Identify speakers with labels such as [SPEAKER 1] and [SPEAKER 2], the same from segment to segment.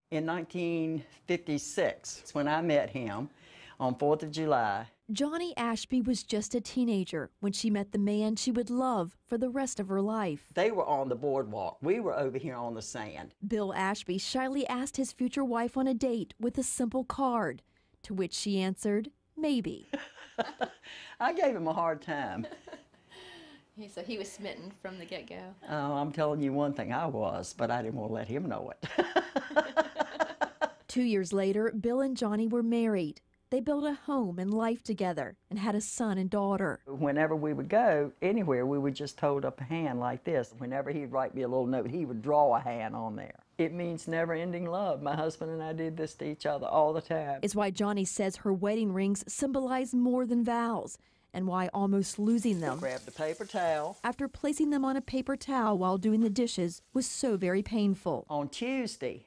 [SPEAKER 1] In 1956, it's when I met him on 4th of July.
[SPEAKER 2] Johnny Ashby was just a teenager when she met the man she would love for the rest of her life.
[SPEAKER 1] They were on the boardwalk. We were over here on the sand.
[SPEAKER 2] Bill Ashby shyly asked his future wife on a date with a simple card, to which she answered, maybe.
[SPEAKER 1] I gave him a hard time.
[SPEAKER 3] So he was smitten from the get-go.
[SPEAKER 1] Oh, I'm telling you one thing, I was, but I didn't want to let him know it.
[SPEAKER 2] 2 years later, Bill and Johnny were married. They built a home and life together and had a son and daughter.
[SPEAKER 1] Whenever we would go anywhere, we would just hold up a hand like this. Whenever he'd write me a little note, he would draw a hand on there. It means never-ending love. My husband and I did this to each other all the time.
[SPEAKER 2] It's why Johnny says her wedding rings symbolize more than vows, and why almost losing them,
[SPEAKER 1] Grab the paper towel.
[SPEAKER 2] after placing them on a paper towel while doing the dishes, was so very painful.
[SPEAKER 1] On Tuesday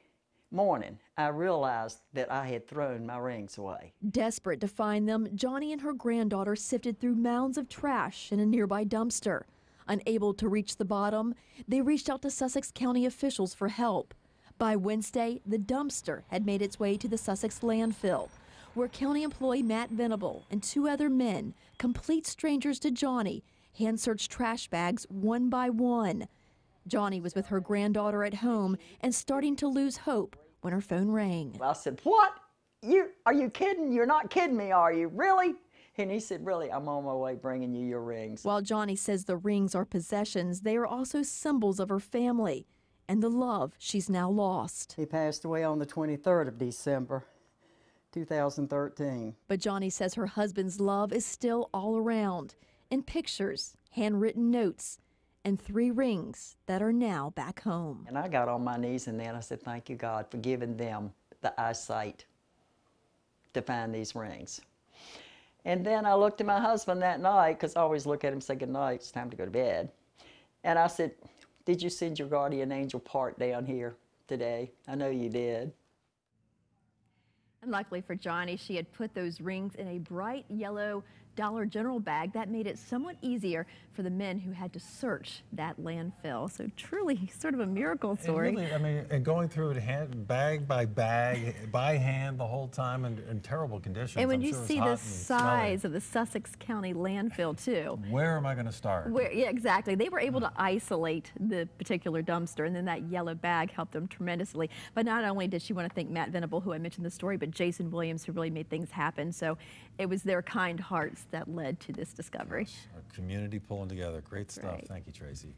[SPEAKER 1] morning, I realized that I had thrown my rings away.
[SPEAKER 2] Desperate to find them, Johnny and her granddaughter sifted through mounds of trash in a nearby dumpster. Unable to reach the bottom, they reached out to Sussex County officials for help. By Wednesday, the dumpster had made its way to the Sussex landfill, where county employee Matt Venable and 2 other men, complete strangers to Johnny, hand-searched trash bags one by one. Johnny was with her granddaughter at home and starting to lose hope when her phone rang.
[SPEAKER 1] I said, "What? Are you kidding? You're not kidding me, are you? Really?" And he said, "Really, I'm on my way bringing you your rings."
[SPEAKER 2] While Johnny says the rings are possessions, they are also symbols of her family and the love she's now lost.
[SPEAKER 1] He passed away on the 23rd of December, 2013.
[SPEAKER 2] But Johnny says her husband's love is still all around, in pictures, handwritten notes, and 3 rings that are now back home.
[SPEAKER 1] And I got on my knees and then I said, "Thank you, God, for giving them the eyesight to find these rings." And then I looked at my husband that night, because I always look at him and say, "Good night, it's time to go to bed." And I said, "Did you send your guardian angel part down here today? I know you did."
[SPEAKER 3] And luckily for Johnny, she had put those rings in a bright yellow Dollar General bag. That made it somewhat easier for the men who had to search that landfill. So truly sort of a miracle story.
[SPEAKER 4] And really, I mean, and going through it bag by bag, by hand the whole time in terrible conditions.
[SPEAKER 3] And when
[SPEAKER 4] I'm
[SPEAKER 3] you
[SPEAKER 4] sure
[SPEAKER 3] see
[SPEAKER 4] it's hot
[SPEAKER 3] the
[SPEAKER 4] and
[SPEAKER 3] size
[SPEAKER 4] smelly.
[SPEAKER 3] of the Sussex County landfill too.
[SPEAKER 4] Where am I going to start?
[SPEAKER 3] Yeah, exactly. They were able to isolate the particular dumpster, and then that yellow bag helped them tremendously. But not only did she want to thank Matt Venable, who I mentioned the story, but Jason Williams, who really made things happen. So it was their kind hearts that led to this discovery.
[SPEAKER 4] Our community pulling together. Great stuff.
[SPEAKER 3] Right.
[SPEAKER 4] Thank you, Tracy.